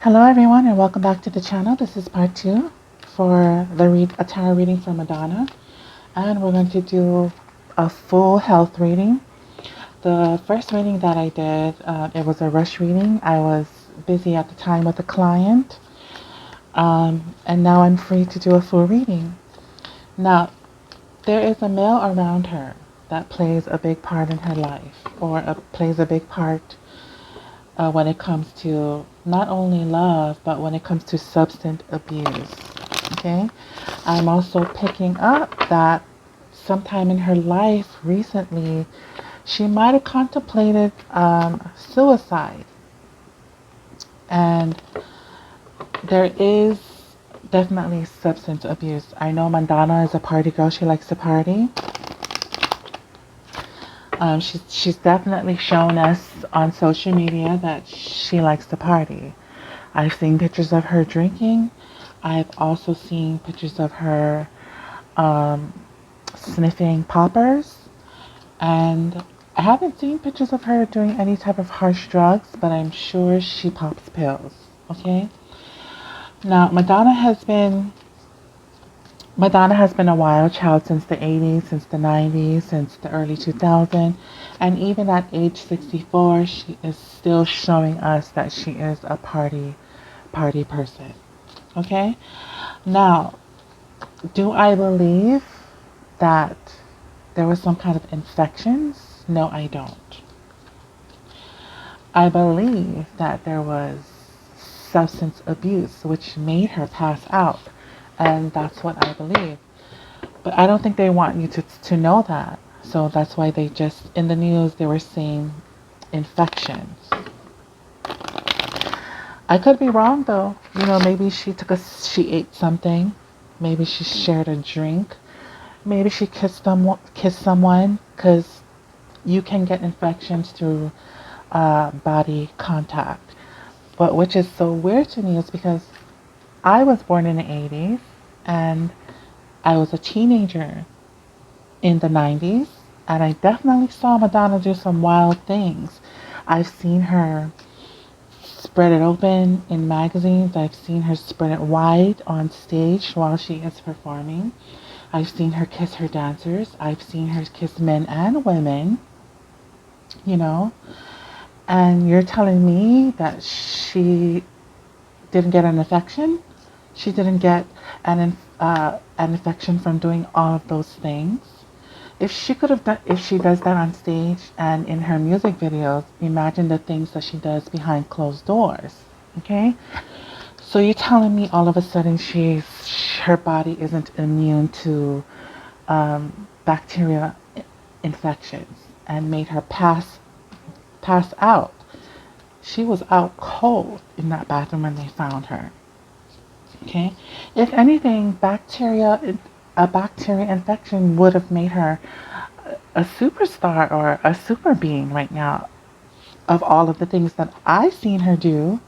Hello everyone and welcome back to the channel. This is part 2 for the a tarot reading for Madonna, and we're going to do a full health reading. The first reading that I did, it was a rush reading. I was busy at the time with a client, and now I'm free to do a full reading. Now, there is a male around her that plays a big part in her life, or plays a big part when it comes to not only love, but when it comes to substance abuse. Okay? I'm also picking up that sometime in her life recently, she might have contemplated suicide. And there is definitely substance abuse. I know Madonna is a party girl. She likes to party. She's definitely shown us on social media that she likes to party. I've seen pictures of her drinking. I've also seen pictures of her sniffing poppers. And I haven't seen pictures of her doing any type of harsh drugs, but I'm sure she pops pills. Okay? Now, Madonna has been a wild child since the 80s, since the 90s, since the early 2000s, and even at age 64, she is still showing us that she is a party person. Okay? Now, do I believe that there was some kind of infections? No, I don't. I believe that there was substance abuse which made her pass out. And that's what I believe. But I don't think they want you to know that. So that's why they just, in the news, they were saying infections. I could be wrong though. You know, maybe she ate something. Maybe she shared a drink. Maybe she kissed someone, because you can get infections through body contact. But which is so weird to me is because I was born in the 80s and I was a teenager in the 90s, and I definitely saw Madonna do some wild things. I've seen her spread it open in magazines. I've seen her spread it wide on stage while she is performing. I've seen her kiss her dancers. I've seen her kiss men and women, you know. And you're telling me that she didn't get an infection? She didn't get an infection from doing all of those things? If she does that on stage and in her music videos, imagine the things that she does behind closed doors. Okay? So you're telling me all of a sudden her body isn't immune to bacteria infections and made her pass out. She was out cold in that bathroom when they found her. Okay? If anything, a bacteria infection would have made her a superstar or a super being right now. Of all of the things that I've seen her do,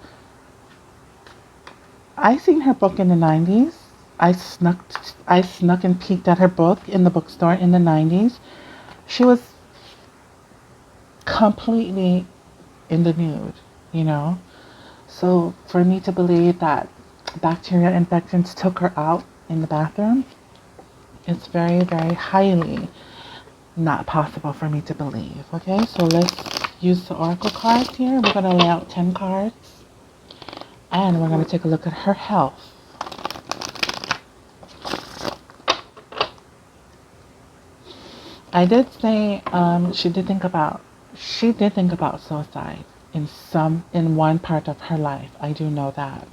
I seen her book in the 90s. I snuck and peeked at her book in the bookstore in the 90s. She was completely in the nude, you know. So for me to believe that bacteria infections took her out in the bathroom, it's very, very highly not possible for me to believe. Okay, so let's use the oracle cards here. We're going to lay out 10 cards, and we're going to take a look at her health. I did say she did think about suicide in one part of her life. I do know that.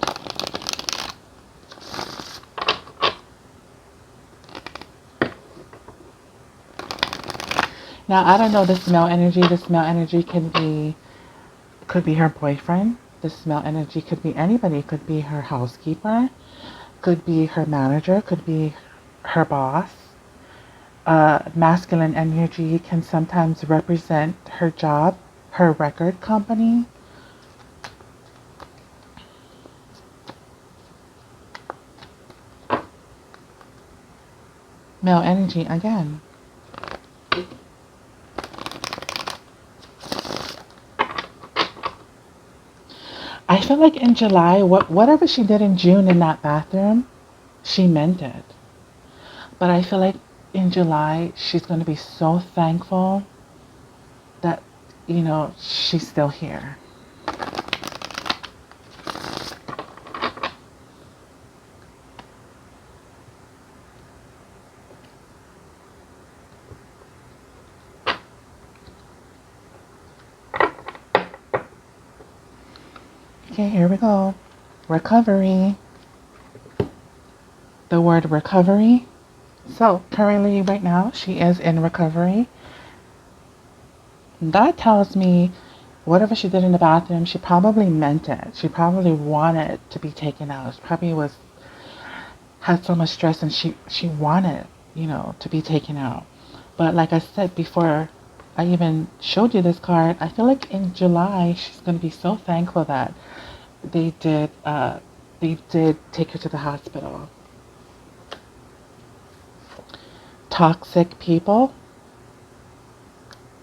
Now, I don't know this male energy. This male energy could be her boyfriend. This male energy could be anybody. It could be her housekeeper, could be her manager, could be her boss. Masculine energy can sometimes represent her job, her record company. Male energy again. I feel like in July, whatever she did in June in that bathroom, she meant it. But I feel like in July, she's going to be so thankful that, she's still here. Okay, here we go. Recovery. The word recovery. So, currently, right now, she is in recovery. That tells me whatever she did in the bathroom, she probably meant it. She probably wanted to be taken out. She probably had so much stress and she wanted, to be taken out. But like I said before, I even showed you this card. I feel like in July she's gonna be so thankful that they did take her to the hospital. Toxic people.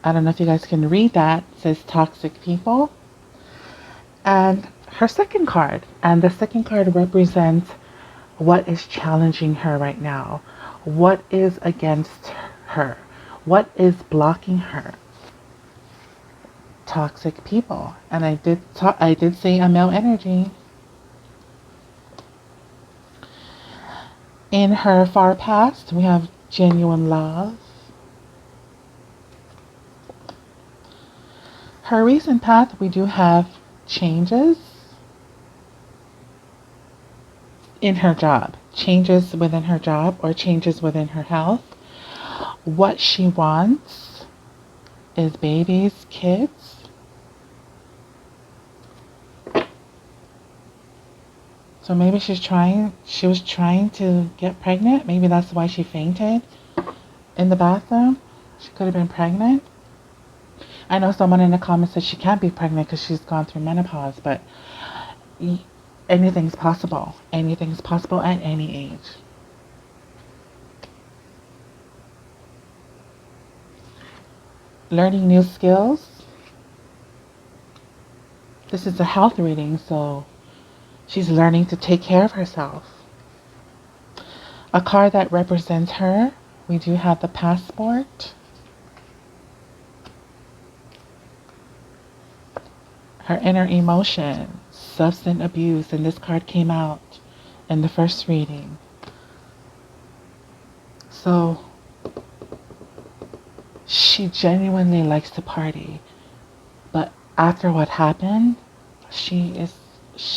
I don't know if you guys can read that. It says toxic people. And her second card. And the second card represents what is challenging her right now. What is against her? What is blocking her? Toxic people. And I did say a male energy. In her far past, we have genuine love. Her recent path, we do have changes in her job, changes within her job or changes within her health. What she wants is babies, kids. So maybe she was trying to get pregnant. Maybe that's why she fainted in the bathroom. She could have been pregnant. I know someone in the comments said she can't be pregnant because she's gone through menopause, but anything's possible. Anything's possible at any age. Learning new skills. This is a health reading, so she's learning to take care of herself. A card that represents her, we do have the passport. Her inner emotion, substance abuse, and this card came out in the first reading. So she genuinely likes to party, but after what happened, she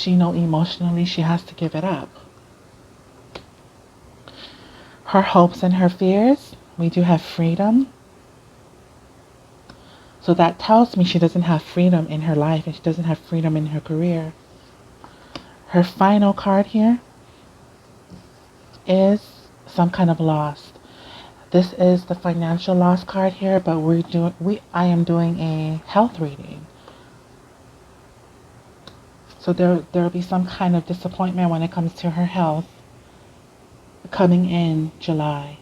know emotionally she has to give it up. Her hopes and her fears, we do have freedom. So that tells me she doesn't have freedom in her life and she doesn't have freedom in her career. Her final card here is some kind of loss. This is the financial loss card here, but I am doing a health reading. So there'll be some kind of disappointment when it comes to her health coming in July.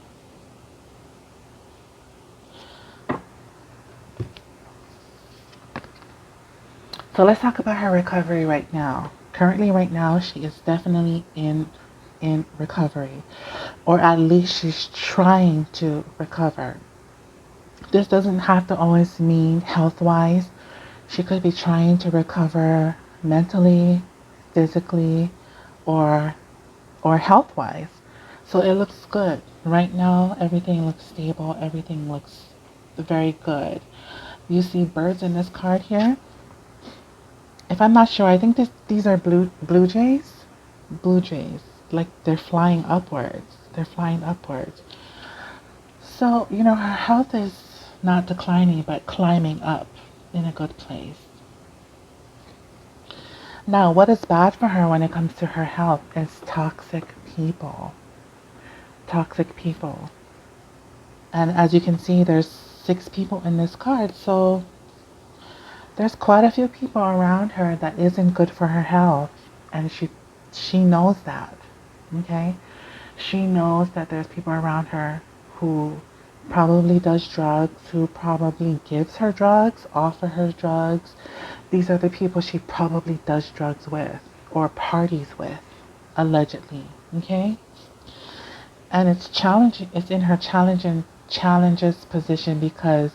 So let's talk about her recovery right now. Currently right now she is definitely in recovery, or at least she's trying to recover. This doesn't have to always mean health-wise. She could be trying to recover mentally, physically, or health-wise. So it looks good. Right now everything looks stable, everything looks very good. You see birds in this card here. If I'm not sure, I think these are blue jays. Blue jays. Like they're flying upwards. They're flying upwards. So, her health is not declining, but climbing up in a good place. Now, what is bad for her when it comes to her health is toxic people. Toxic people. And as you can see, there's 6 people in this card, so there's quite a few people around her that isn't good for her health, and she knows that. Okay? She knows that there's people around her who probably does drugs, who probably gives her drugs, offer her drugs. These are the people she probably does drugs with or parties with, allegedly. Okay? And it's challenging, it's in her challenges position because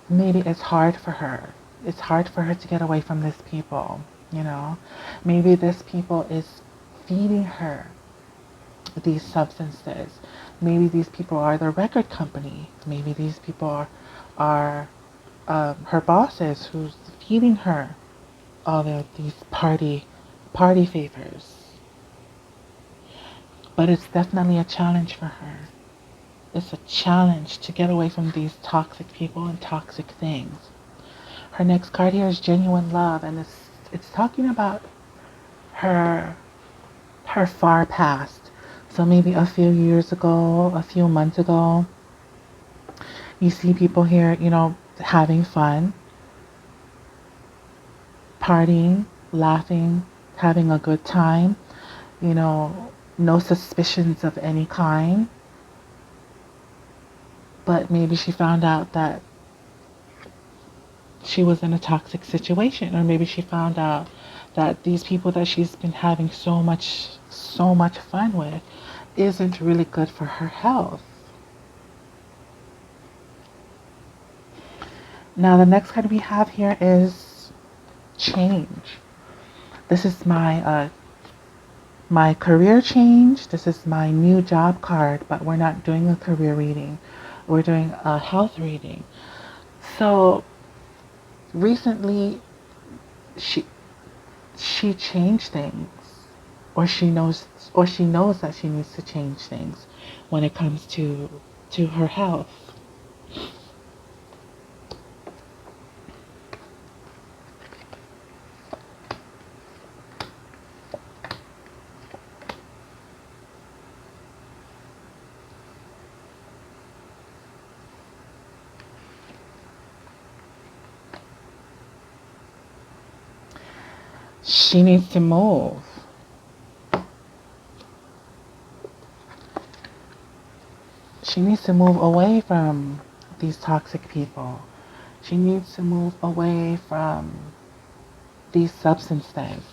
maybe it's hard for her. It's hard for her to get away from these people, you know. Maybe this people is feeding her these substances. Maybe these people are the record company. Maybe these people are her bosses who's feeding her all of these party favors. But it's definitely a challenge for her. It's a challenge to get away from these toxic people and toxic things. Her next card here is genuine love, and it's talking about her far past. So maybe a few years ago, a few months ago, you see people here, you know, having fun, partying, laughing, having a good time, you know, no suspicions of any kind. But maybe she found out that she was in a toxic situation, or maybe she found out that these people that she's been having so much fun with isn't really good for her health. Now the next card we have here is change. This is my career change. This is my new job card, but we're not doing a career reading. We're doing a health reading. So recently she changed things, or she knows that she needs to change things when it comes to her health. She needs to move. She needs to move away from these toxic people. She needs to move away from these substances.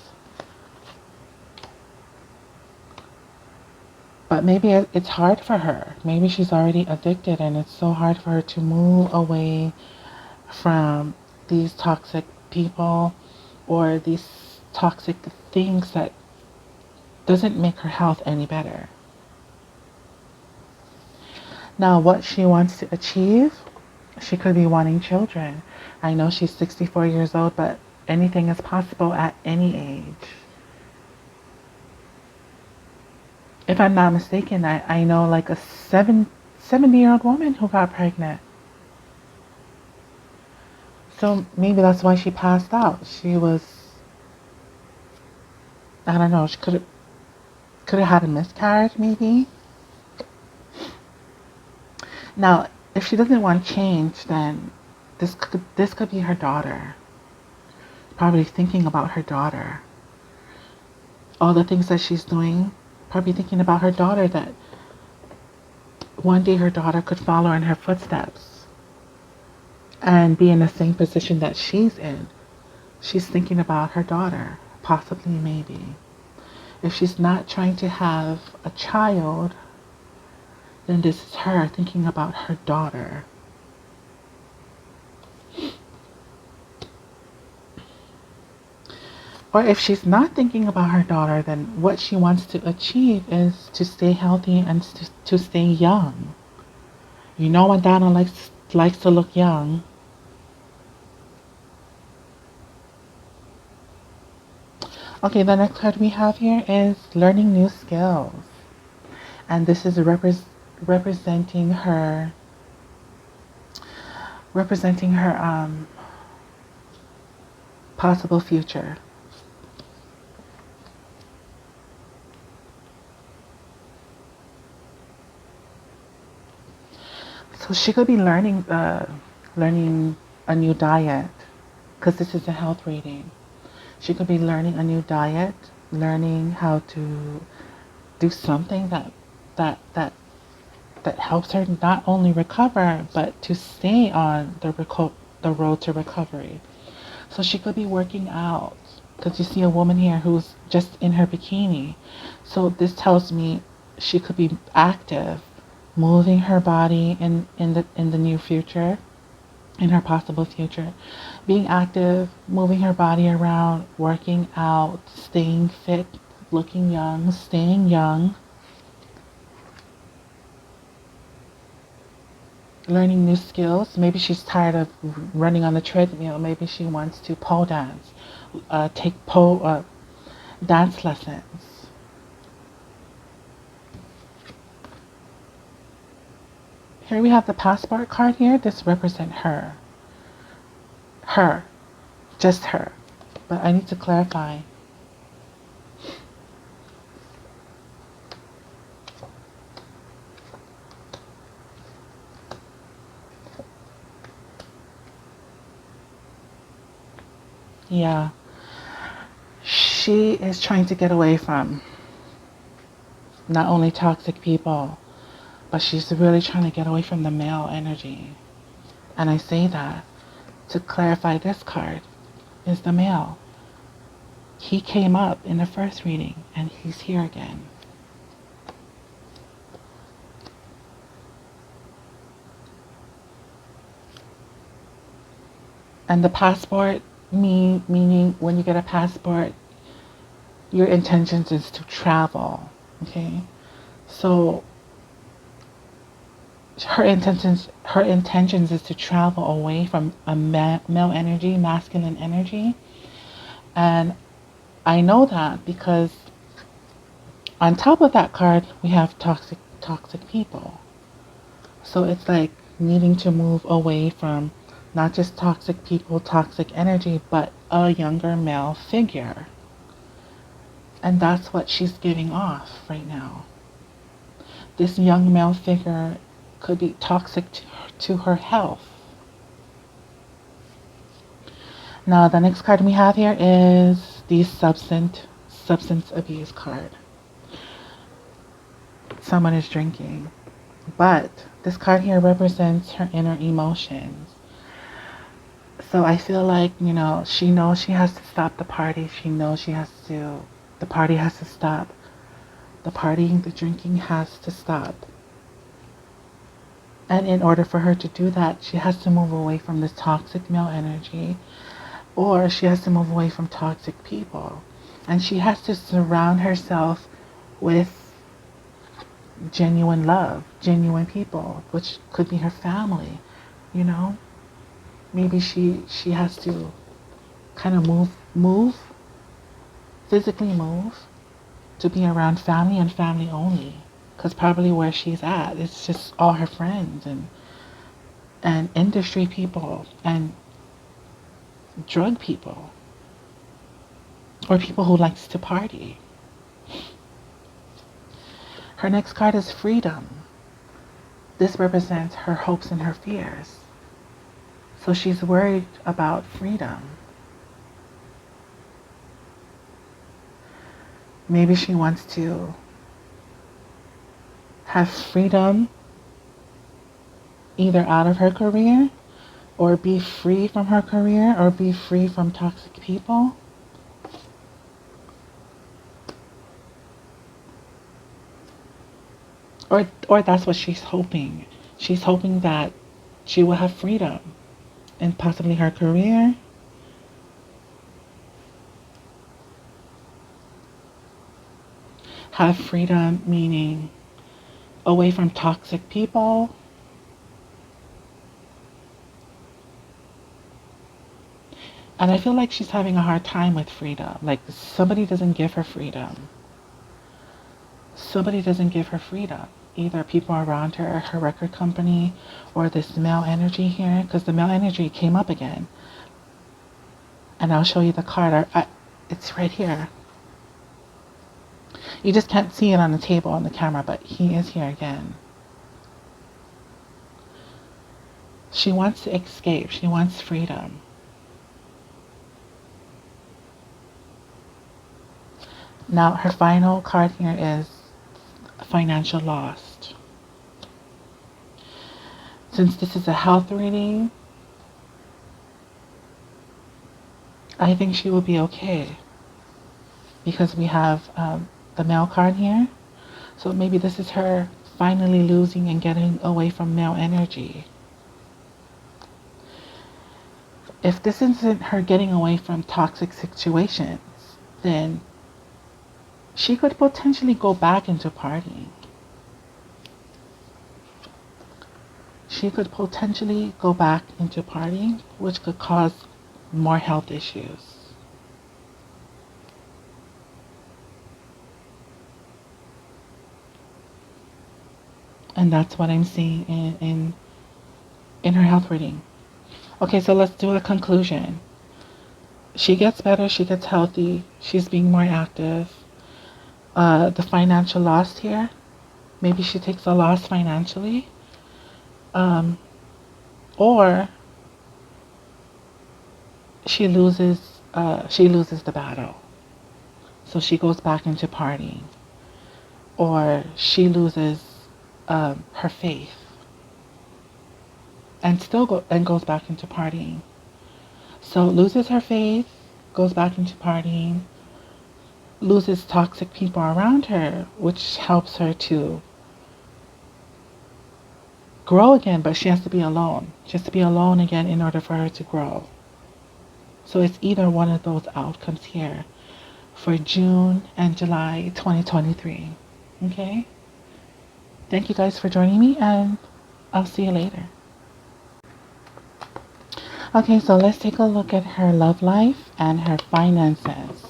But maybe it's hard for her. Maybe she's already addicted and it's so hard for her to move away from these toxic people or these toxic things that doesn't make her health any better. Now, what she wants to achieve, she could be wanting children. I know she's 64 years old, but anything is possible at any age. If I'm not mistaken, I know like a 70-year-old woman who got pregnant. So maybe that's why she passed out. She was, I don't know, she could have had a miscarriage maybe. Now, if she doesn't want change, then this could be her daughter. Probably thinking about her daughter. All the things that she's doing, probably thinking about her daughter, that one day her daughter could follow in her footsteps and be in the same position that she's in. She's thinking about her daughter, possibly, maybe. If she's not trying to have a child, then this is her thinking about her daughter. Or if she's not thinking about her daughter, then what she wants to achieve is to stay healthy and to stay young. You know, Madonna likes to look young. Okay, the next card we have here is learning new skills. And this is representing her possible future. So she could be learning a new diet, because this is a health reading. She could be learning a new diet, learning how to do something that that helps her not only recover, but to stay on the road to recovery. So she could be working out, because you see a woman here who's just in her bikini. So this tells me she could be active, moving her body in the near future, in her possible future, being active, moving her body around, working out, staying fit, looking young, staying young, learning new skills. Maybe she's tired of running on the treadmill. Maybe she wants to pole dance, take pole dance lessons. Here we have the passport card here. This represents her. Her. Just her. But I need to clarify. Yeah. She is trying to get away from not only toxic people, but she's really trying to get away from the male energy. And I say that to clarify this card is the male. He came up in the first reading and he's here again. And the passport, meaning when you get a passport, your intentions is to travel. Okay? So her intentions is to travel away from a male energy, masculine energy. And I know that because on top of that card we have toxic people. So it's like needing to move away from not just toxic people, toxic energy, but a younger male figure. And that's what she's giving off right now. This young male figure could be toxic to her health. Now the next card we have here is the substance abuse card. Someone is drinking. But this card here represents her inner emotions. So I feel like, she knows she has to stop the party. The party has to stop. The partying, the drinking has to stop. And in order for her to do that, she has to move away from this toxic male energy, or she has to move away from toxic people. And she has to surround herself with genuine love, genuine people, which could be her family, Maybe she has to kind of physically move to be around family and family only. Because probably where she's at, it's just all her friends and industry people and drug people, or people who likes to party. Her next card is freedom. This represents her hopes and her fears. So she's worried about freedom. Maybe she wants to have freedom either out of her career, or be free from her career, or be free from toxic people. Or that's what she's hoping. She's hoping that she will have freedom in possibly her career. Have freedom meaning away from toxic people. And I feel like she's having a hard time with freedom. Like somebody doesn't give her freedom. Somebody doesn't give her freedom. Either people around her, her record company, or this male energy here, because the male energy came up again. And I'll show you the card. It's right here. You just can't see it on the table on the camera, but he is here again. She wants to escape. She wants freedom. Now her final card here is financial loss. Since this is a health reading, I think she will be okay because we have the male card here. So maybe this is her finally losing and getting away from male energy. If this isn't her getting away from toxic situations, then she could potentially go back into partying. She could potentially go back into partying, which could cause more health issues. And that's what I'm seeing in her health reading. Okay, so let's do a conclusion. She gets better, she gets healthy, she's being more active. The financial loss here, maybe she takes a loss financially. Or she loses the battle. So she goes back into partying. Or she loses her faith and goes back into partying. So loses her faith, goes back into partying, loses toxic people around her, which helps her to grow again, but she has to be alone. She has to be alone again in order for her to grow. So it's either one of those outcomes here for June and July 2023. Okay? Thank you guys for joining me, and I'll see you later. Okay, so let's take a look at her love life and her finances.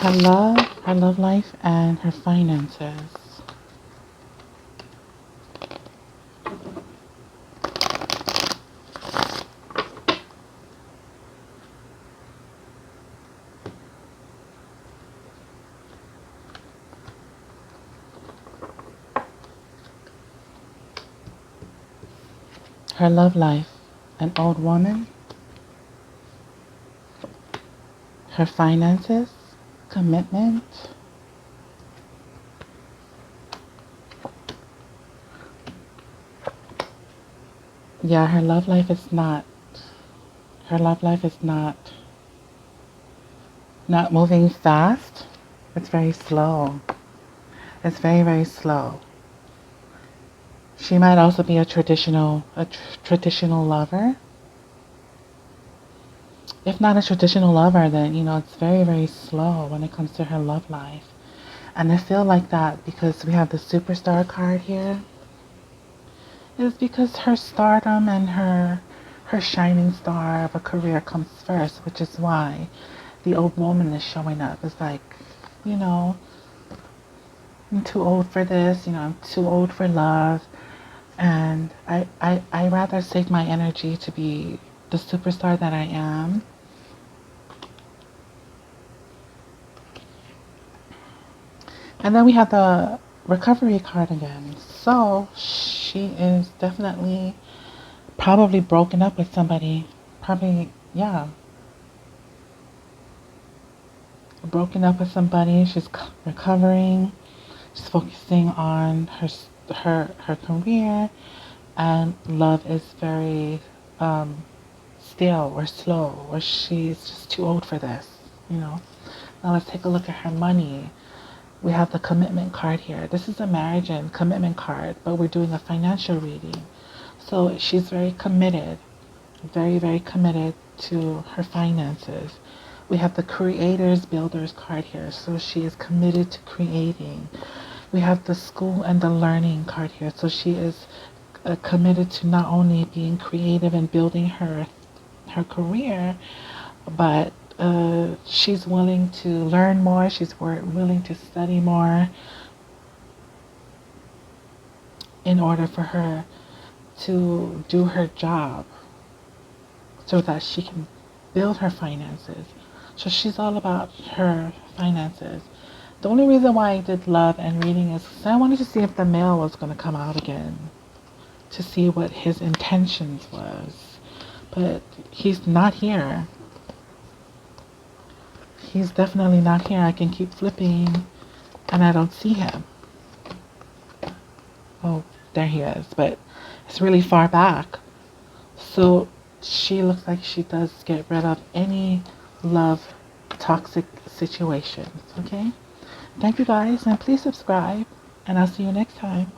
Her love life and her finances. Her love life, an old woman. Her finances, commitment. Yeah, her love life is not moving fast. It's very slow. It's very, very slow. She might also be a traditional lover. If not a traditional lover, then, it's very, very slow when it comes to her love life. And I feel like that because we have the superstar card here. Is because her stardom and her shining star of a career comes first, which is why the old woman is showing up. It's like, I'm too old for this, I'm too old for love. And I rather save my energy to be the superstar that I am. And then we have the recovery card again. So she is definitely probably broken up with somebody. Probably, yeah. Broken up with somebody. She's recovering. She's focusing on her career, and love is very still or slow, or she's just too old for this. Now let's take a look at her money. We have the commitment card here. This is a marriage and commitment card, but we're doing a financial reading. So she's very committed, very, very committed to her finances. We have the creators, builders card here. So she is committed to creating. We have the school and the learning card here. So she is committed to not only being creative and building her career, but she's willing to learn more. She's willing to study more in order for her to do her job so that she can build her finances. So she's all about her finances. The only reason why I did love and reading is because I wanted to see if the male was going to come out again, to see what his intentions was. but he's not here. He's definitely not here. I can keep flipping and I don't see him. Oh, there he is, but it's really far back. So she looks like she does get rid of any love toxic situations. Okay? Thank you guys, and please subscribe, and I'll see you next time.